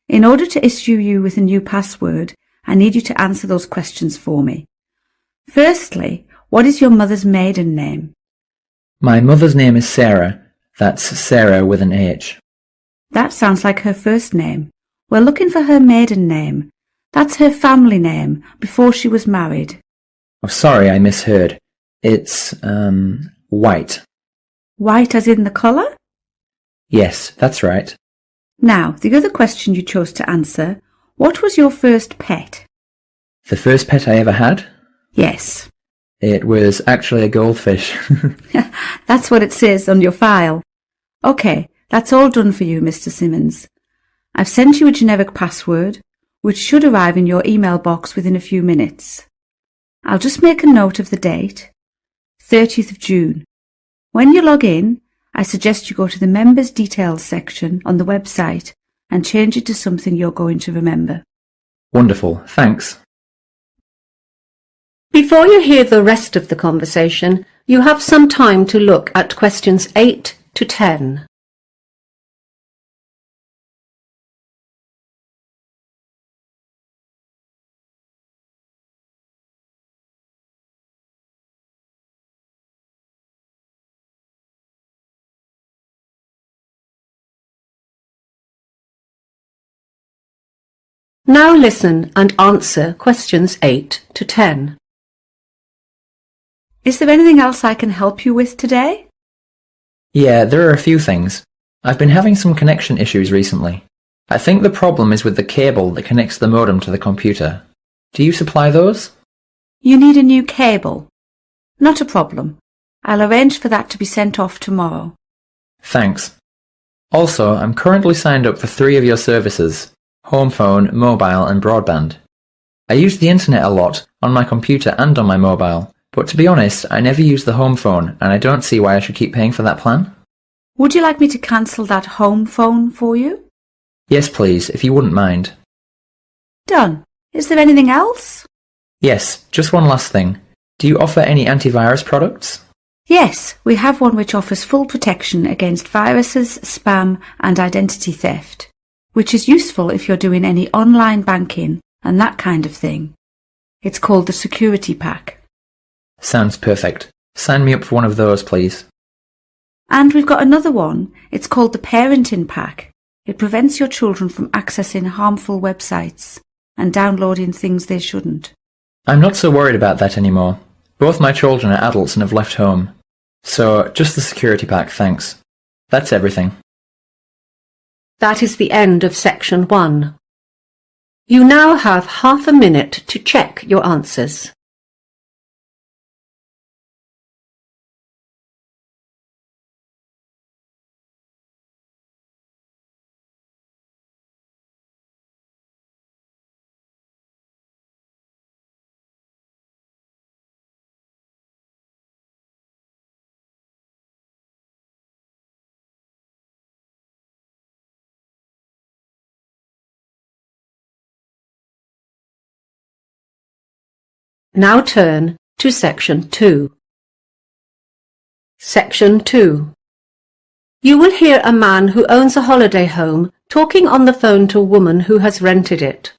In order to issue you with a new password, I need you to answer those questions for me. Firstly, what is your mother's maiden name? My mother's name is Sarah. That's Sarah with an H. That sounds like her first name. We're looking for her maiden name. That's her family name before she was married. Oh, sorry, I misheard. It's, White. White as in the colour? Yes, that's right. Now, the other question you chose to answer, what was your first pet? The first pet I ever had? Yes. It was actually a goldfish. That's what it says on your file. OK, that's all done for you, Mr. Simmons. I've sent you a generic password, which should arrive in your email box within a few minutes. I'll just make a note of the date, 30th of June. When you log in, I suggest you go to the Members Details section on the website and change it to something you're going to remember. Wonderful, thanks. Before you hear the rest of the conversation, you have some time to look at questions 8 to 10. Now listen and answer questions 8 to 10. Is there anything else I can help you with today? Yeah, there are a few things. I've been having some connection issues recently. I think the problem is with the cable that connects the modem to the computer. Do you supply those? You need a new cable. Not a problem. I'll arrange for that to be sent off tomorrow. Thanks. Also, I'm currently signed up for 3 of your services: home phone, mobile and broadband. I use the internet a lot, on my computer and on my mobile, but to be honest, I never use the home phone and I don't see why I should keep paying for that plan. Would you like me to cancel that home phone for you? Yes, please, if you wouldn't mind. Done. Is there anything else? Yes, just one last thing. Do you offer any antivirus products? Yes, we have one which offers full protection against viruses, spam and identity theft, which is useful if you're doing any online banking and that kind of thing. It's called the Security Pack. Sounds perfect. Sign me up for one of those, please. And we've got another one. It's called the Parenting Pack. It prevents your children from accessing harmful websites and downloading things they shouldn't. I'm not so worried about that anymore. Both my children are adults and have left home. So, just the Security Pack, thanks. That's everything. That is the end of section 1. You now have half a minute to check your answers. Now turn to section 2. Section 2. You will hear a man who owns a holiday home talking on the phone to a woman who has rented it.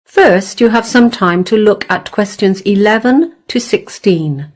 First, you have some time to look at questions 11 to 16.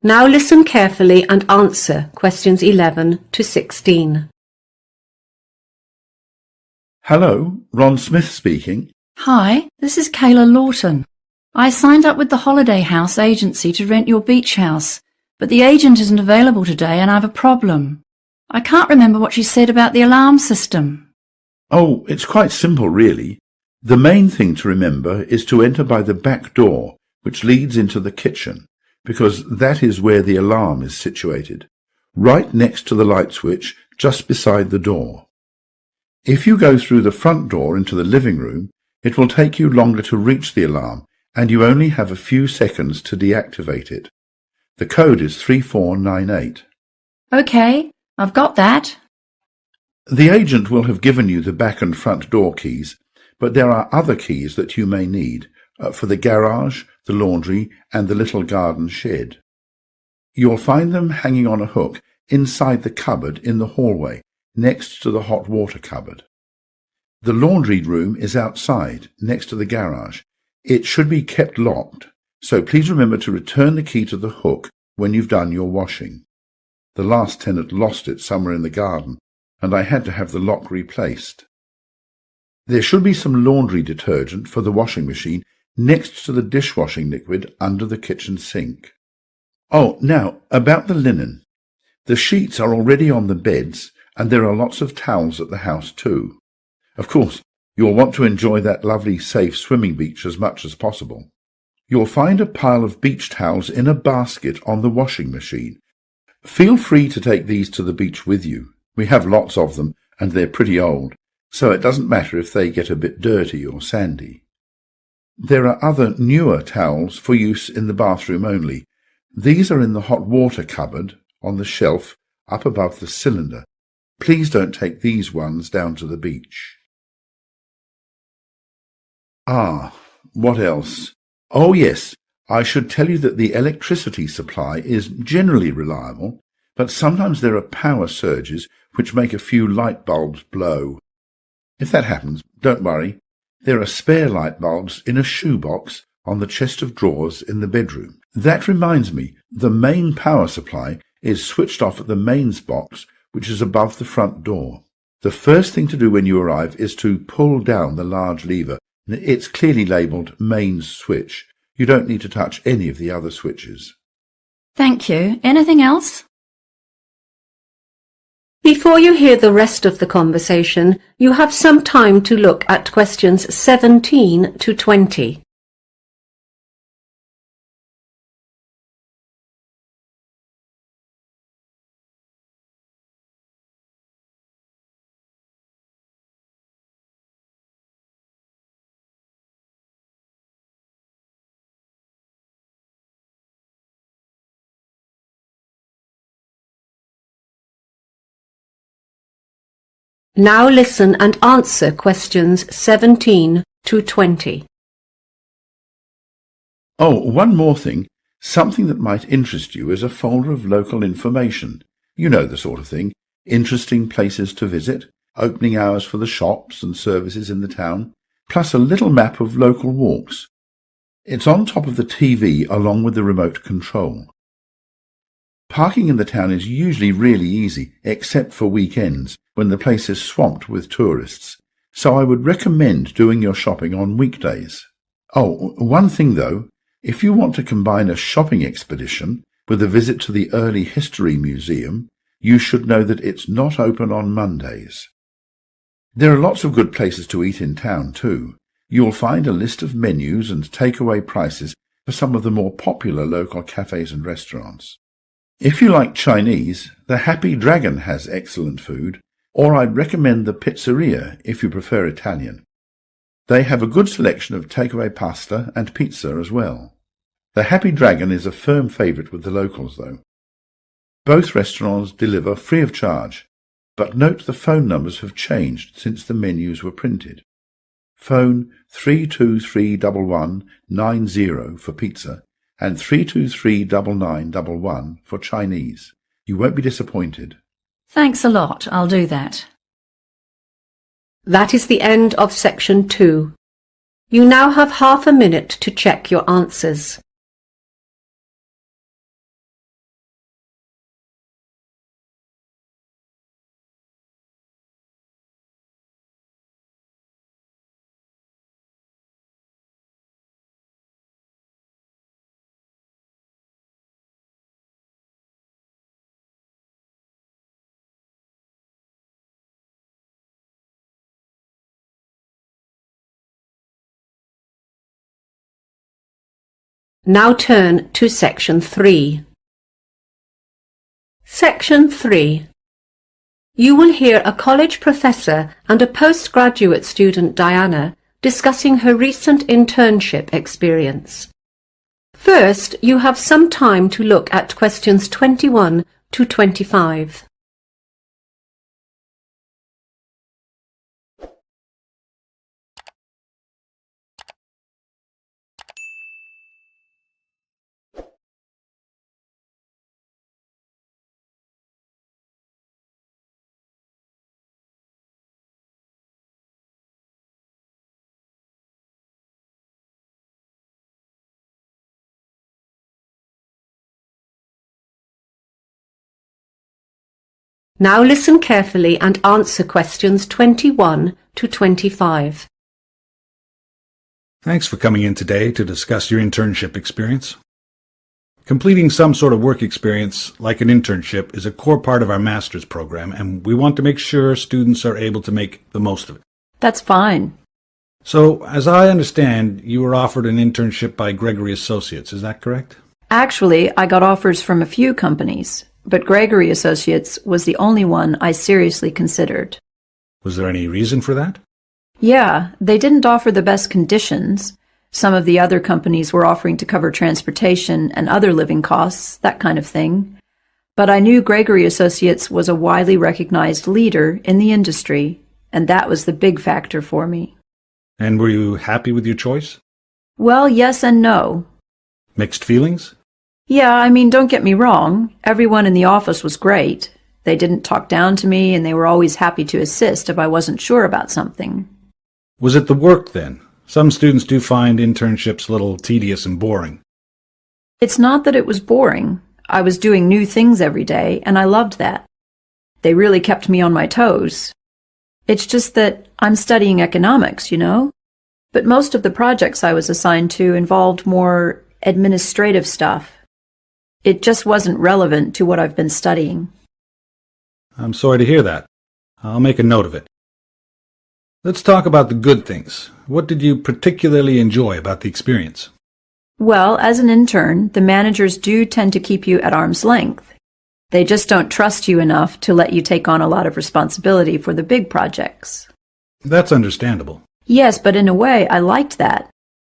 Now listen carefully and answer questions 11 to 16. Hello, Ron Smith speaking. Hi, this is Kayla Lawton. I signed up with the Holiday House agency to rent your beach house, but the agent isn't available today and I have a problem. I can't remember what she said about the alarm system. Oh, it's quite simple, really. The main thing to remember is to enter by the back door, which leads into the kitchen, because that is where the alarm is situated, right next to the light switch, just beside the door. If you go through the front door into the living room, it will take you longer to reach the alarm, and you only have a few seconds to deactivate it. The code is 3498. OK, I've got that. The agent will have given you the back and front door keys, but there are other keys that you may need for the garage, the laundry, and the little garden shed. You'll find them hanging on a hook inside the cupboard in the hallway, next to the hot water cupboard. The laundry room is outside, next to the garage. It should be kept locked, so please remember to return the key to the hook when you've done your washing. The last tenant lost it somewhere in the garden, and I had to have the lock replaced. There should be some laundry detergent for the washing machine next to the dishwashing liquid under the kitchen sink. Oh, now, about the linen. The sheets are already on the beds, and there are lots of towels at the house too. Of course, you'll want to enjoy that lovely safe swimming beach as much as possible. You'll find a pile of beach towels in a basket on the washing machine. Feel free to take these to the beach with you. We have lots of them, and they're pretty old, so it doesn't matter if they get a bit dirty or sandy. There are other newer towels for use in the bathroom only. These are in the hot water cupboard on the shelf up above the cylinder. Please don't take these ones down to the beach. Ah, what else? Oh yes, I should tell you that the electricity supply is generally reliable, but sometimes there are power surges which make a few light bulbs blow. If that happens, don't worry. There are spare light bulbs in a shoebox on the chest of drawers in the bedroom. That reminds me, the main power supply is switched off at the mains box, which is above the front door. The first thing to do when you arrive is to pull down the large lever. It's clearly labelled mains switch. You don't need to touch any of the other switches. Thank you. Anything else? Before you hear the rest of the conversation, you have some time to look at questions 17 to 20. Now listen and answer questions 17 to 20. Oh, one more thing. Something that might interest you is a folder of local information. You know the sort of thing. Interesting places to visit, opening hours for the shops and services in the town, plus a little map of local walks. It's on top of the TV along with the remote control. Parking in the town is usually really easy, except for weekends, when the place is swamped with tourists, so I would recommend doing your shopping on weekdays. Oh, one thing though, if you want to combine a shopping expedition with a visit to the Early History Museum, you should know that it's not open on Mondays. There are lots of good places to eat in town too. You'll find a list of menus and takeaway prices for some of the more popular local cafes and restaurants. If you like Chinese, the Happy Dragon has excellent food, or I'd recommend the Pizzeria if you prefer Italian. They have a good selection of takeaway pasta and pizza as well. The Happy Dragon is a firm favourite with the locals, though. Both restaurants deliver free of charge, but note the phone numbers have changed since the menus were printed. Phone 3231190 for pizza and 3239911 for Chinese. You won't be disappointed. Thanks a lot. I'll do that. That is the end of section 2. You now have half a minute to check your answers. Now turn to section 3. Section 3. You will hear a college professor and a postgraduate student, Diana, discussing her recent internship experience. First, you have some time to look at questions 21 to 25. Now listen carefully and answer questions 21 to 25. Thanks for coming in today to discuss your internship experience. Completing some sort of work experience, like an internship, is a core part of our master's program, and we want to make sure students are able to make the most of it. That's fine. So, as I understand, you were offered an internship by Gregory Associates, is that correct? Actually, I got offers from a few companies, but Gregory Associates was the only one I seriously considered. Was there any reason for that? Yeah, they didn't offer the best conditions. Some of the other companies were offering to cover transportation and other living costs, that kind of thing. But I knew Gregory Associates was a widely recognized leader in the industry, and that was the big factor for me. And were you happy with your choice? Well, yes and no. Mixed feelings? Yeah, I mean, don't get me wrong. Everyone in the office was great. They didn't talk down to me, and they were always happy to assist if I wasn't sure about something. Was it the work, then? Some students do find internships a little tedious and boring. It's not that it was boring. I was doing new things every day, and I loved that. They really kept me on my toes. It's just that I'm studying economics, you know? But most of the projects I was assigned to involved more administrative stuff. It just wasn't relevant to what I've been studying. I'm sorry to hear that. I'll make a note of it. Let's talk about the good things. What did you particularly enjoy about the experience? Well, as an intern, the managers do tend to keep you at arm's length. They just don't trust you enough to let you take on a lot of responsibility for the big projects. That's understandable. Yes, but in a way, I liked that,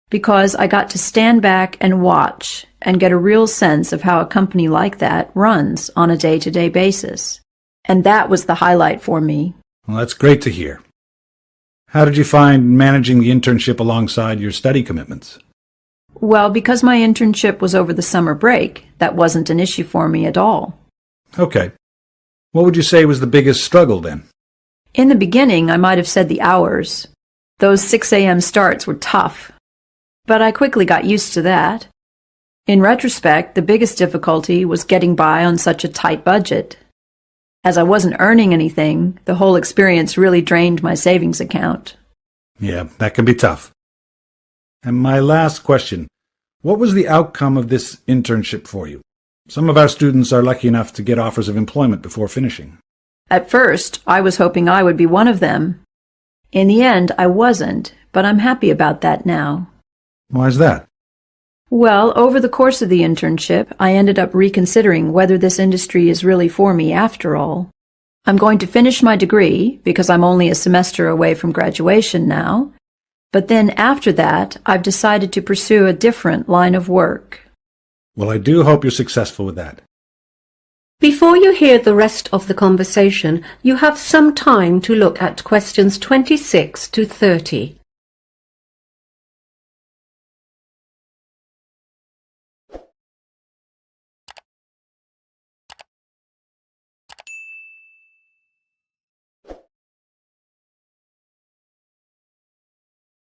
because I got to stand back and watch and get a real sense of how a company like that runs on a day-to-day basis. And that was the highlight for me. Well, that's great to hear. How did you find managing the internship alongside your study commitments? Well, because my internship was over the summer break, that wasn't an issue for me at all. Okay. What would you say was the biggest struggle then? In the beginning, I might have said the hours. Those 6 a.m. starts were tough. But I quickly got used to that. In retrospect, the biggest difficulty was getting by on such a tight budget. As I wasn't earning anything, the whole experience really drained my savings account. Yeah, that can be tough. And my last question, what was the outcome of this internship for you? Some of our students are lucky enough to get offers of employment before finishing. At first, I was hoping I would be one of them. In the end, I wasn't, but I'm happy about that now. Why is that? Well, over the course of the internship, I ended up reconsidering whether this industry is really for me after all. I'm going to finish my degree, because I'm only a semester away from graduation now, but then after that, I've decided to pursue a different line of work. Well, I do hope you're successful with that. Before you hear the rest of the conversation, you have some time to look at questions 26 to 30.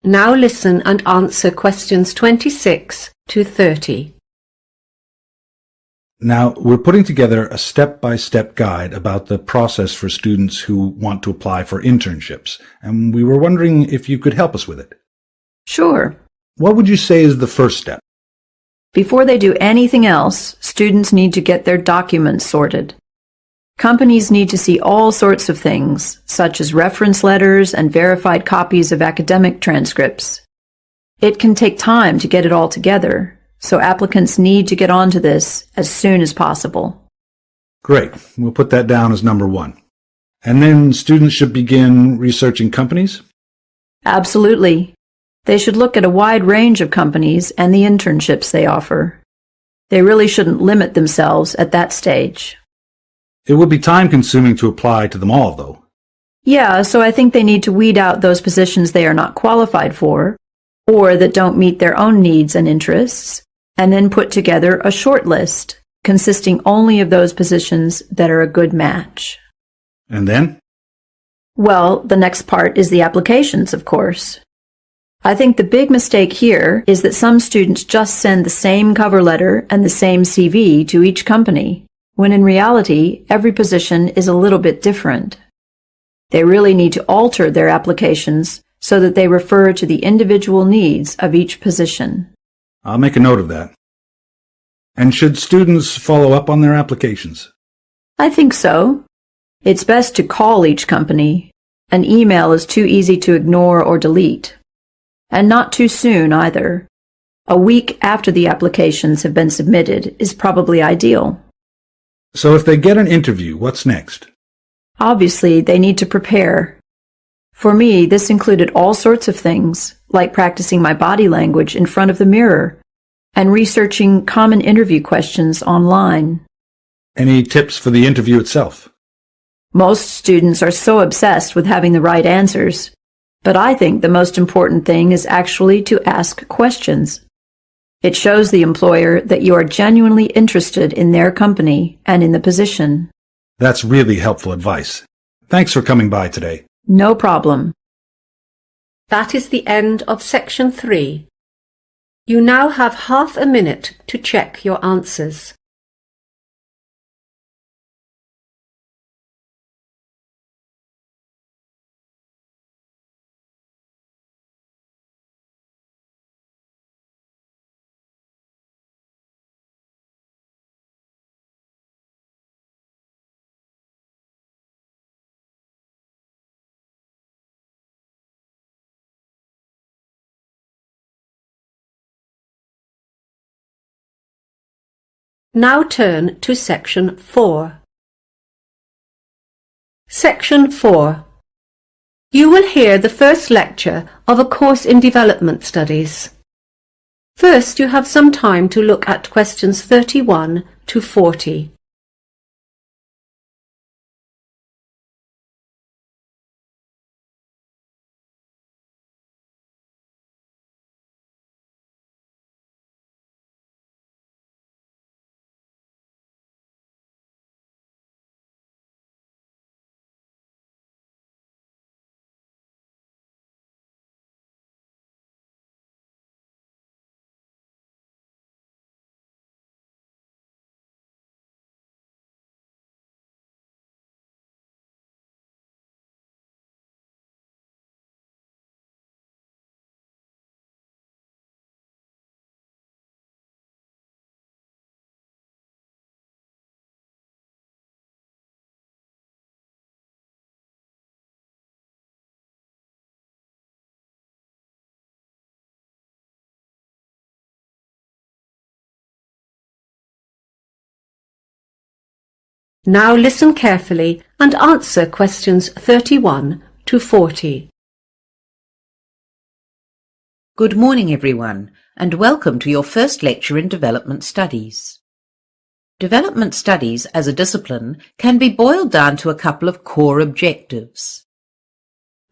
Now listen and answer questions 26 to 30. Now, we're putting together a step-by-step guide about the process for students who want to apply for internships, and we were wondering if you could help us with it. Sure. What would you say is the first step? Before they do anything else, students need to get their documents sorted. Companies need to see all sorts of things, such as reference letters and verified copies of academic transcripts. It can take time to get it all together, so applicants need to get onto this as soon as possible. Great. We'll put that down as number one. And then students should begin researching companies? Absolutely. They should look at a wide range of companies and the internships they offer. They really shouldn't limit themselves at that stage. It would be time-consuming to apply to them all, though. Yeah, so I think they need to weed out those positions they are not qualified for, or that don't meet their own needs and interests, and then put together a short list consisting only of those positions that are a good match. And then? Well, the next part is the applications, of course. I think the big mistake here is that some students just send the same cover letter and the same CV to each company, when in reality, every position is a little bit different. They really need to alter their applications so that they refer to the individual needs of each position. I'll make a note of that. And should students follow up on their applications? I think so. It's best to call each company. An email is too easy to ignore or delete. And not too soon either. A week after the applications have been submitted is probably ideal. So if they get an interview, what's next? Obviously, they need to prepare. For me, this included all sorts of things, like practicing my body language in front of the mirror and researching common interview questions online. Any tips for the interview itself? Most students are so obsessed with having the right answers, but I think the most important thing is actually to ask questions. It shows the employer that you are genuinely interested in their company and in the position. That's really helpful advice. Thanks for coming by today. No problem. That is the end of section 3. You now have half a minute to check your answers. Now turn to section 4. Section 4. You will hear the first lecture of a course in development studies. First, you have some time to look at questions 31 to 40. Now listen carefully and answer questions 31 to 40. Good morning, everyone, and welcome to your first lecture in Development Studies. Development Studies as a discipline can be boiled down to a couple of core objectives.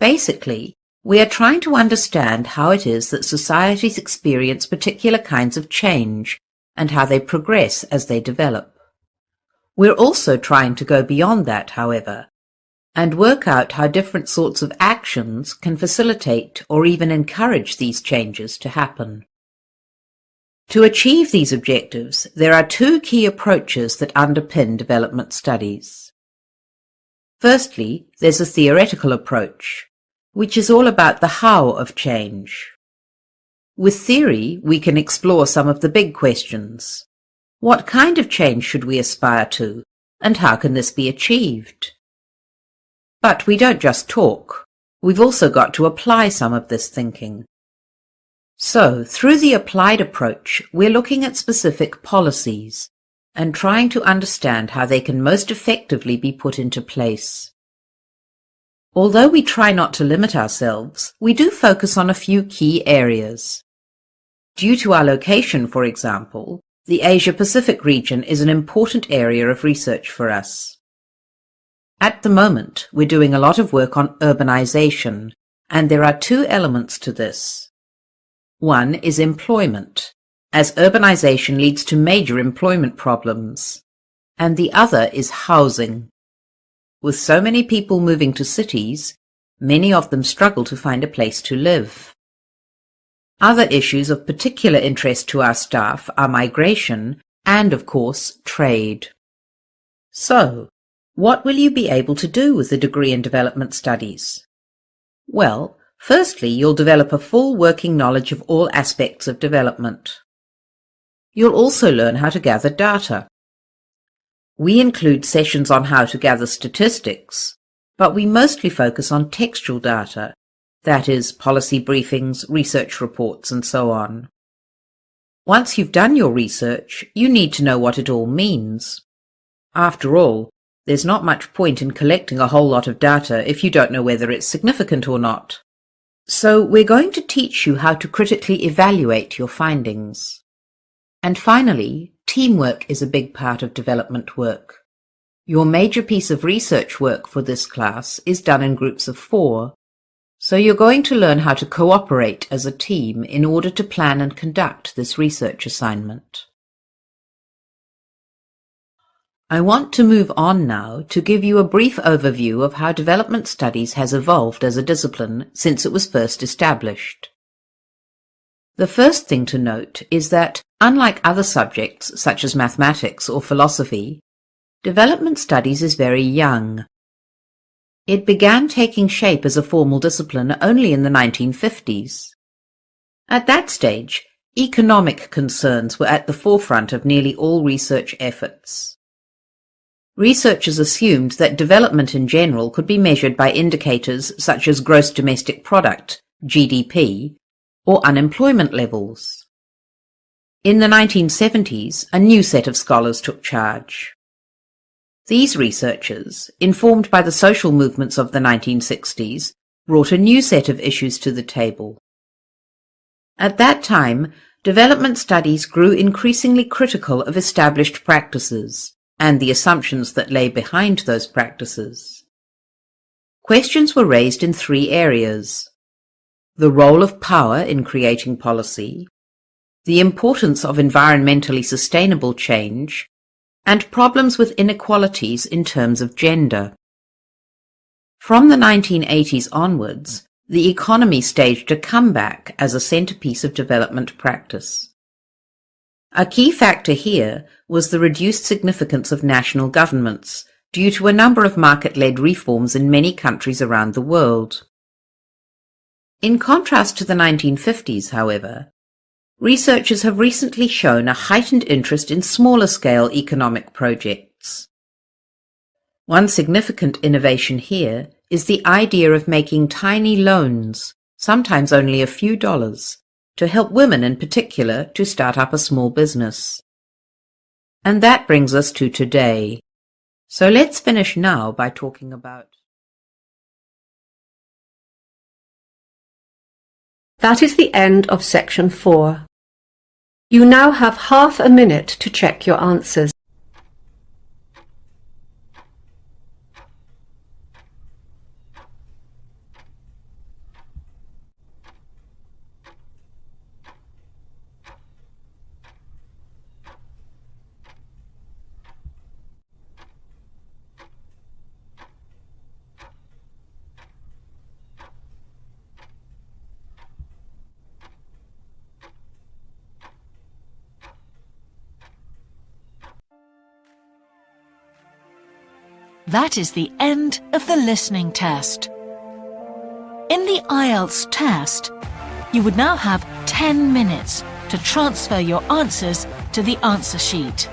Basically, we are trying to understand how it is that societies experience particular kinds of change and how they progress as they develop. We're also trying to go beyond that, however, and work out how different sorts of actions can facilitate or even encourage these changes to happen. To achieve these objectives, there are two key approaches that underpin development studies. Firstly, there's a theoretical approach, which is all about the how of change. With theory, we can explore some of the big questions. What kind of change should we aspire to, and how can this be achieved? But we don't just talk. We've also got to apply some of this thinking. So, through the applied approach, we're looking at specific policies and trying to understand how they can most effectively be put into place. Although we try not to limit ourselves, we do focus on a few key areas. Due to our location, for example, the Asia-Pacific region is an important area of research for us. At the moment, we're doing a lot of work on urbanization, and there are two elements to this. One is employment, as urbanization leads to major employment problems, and the other is housing. With so many people moving to cities, many of them struggle to find a place to live. Other issues of particular interest to our staff are migration and, of course, trade. So, what will you be able to do with the degree in development studies? Well, firstly, you'll develop a full working knowledge of all aspects of development. You'll also learn how to gather data. We include sessions on how to gather statistics, but we mostly focus on textual data, that is, policy briefings, research reports, and so on. Once you've done your research, you need to know what it all means. After all, there's not much point in collecting a whole lot of data if you don't know whether it's significant or not. So we're going to teach you how to critically evaluate your findings. And finally, teamwork is a big part of development work. Your major piece of research work for this class is done in groups of 4, so you're going to learn how to cooperate as a team in order to plan and conduct this research assignment. I want to move on now to give you a brief overview of how development studies has evolved as a discipline since it was first established. The first thing to note is that, unlike other subjects such as mathematics or philosophy, development studies is very young. It began taking shape as a formal discipline only in the 1950s. At that stage, economic concerns were at the forefront of nearly all research efforts. Researchers assumed that development in general could be measured by indicators such as gross domestic product, GDP, or unemployment levels. In the 1970s, a new set of scholars took charge. These researchers, informed by the social movements of the 1960s, brought a new set of issues to the table. At that time, development studies grew increasingly critical of established practices and the assumptions that lay behind those practices. Questions were raised in 3 areas: the role of power in creating policy, the importance of environmentally sustainable change, and problems with inequalities in terms of gender. From the 1980s onwards, the economy staged a comeback as a centerpiece of development practice. A key factor here was the reduced significance of national governments due to a number of market-led reforms in many countries around the world. In contrast to the 1950s, however, researchers have recently shown a heightened interest in smaller-scale economic projects. One significant innovation here is the idea of making tiny loans, sometimes only a few dollars, to help women in particular to start up a small business. And that brings us to today. So let's finish now by talking about... That is the end of section 4. You now have half a minute to check your answers. That is the end of the listening test. In the IELTS test, you would now have 10 minutes to transfer your answers to the answer sheet.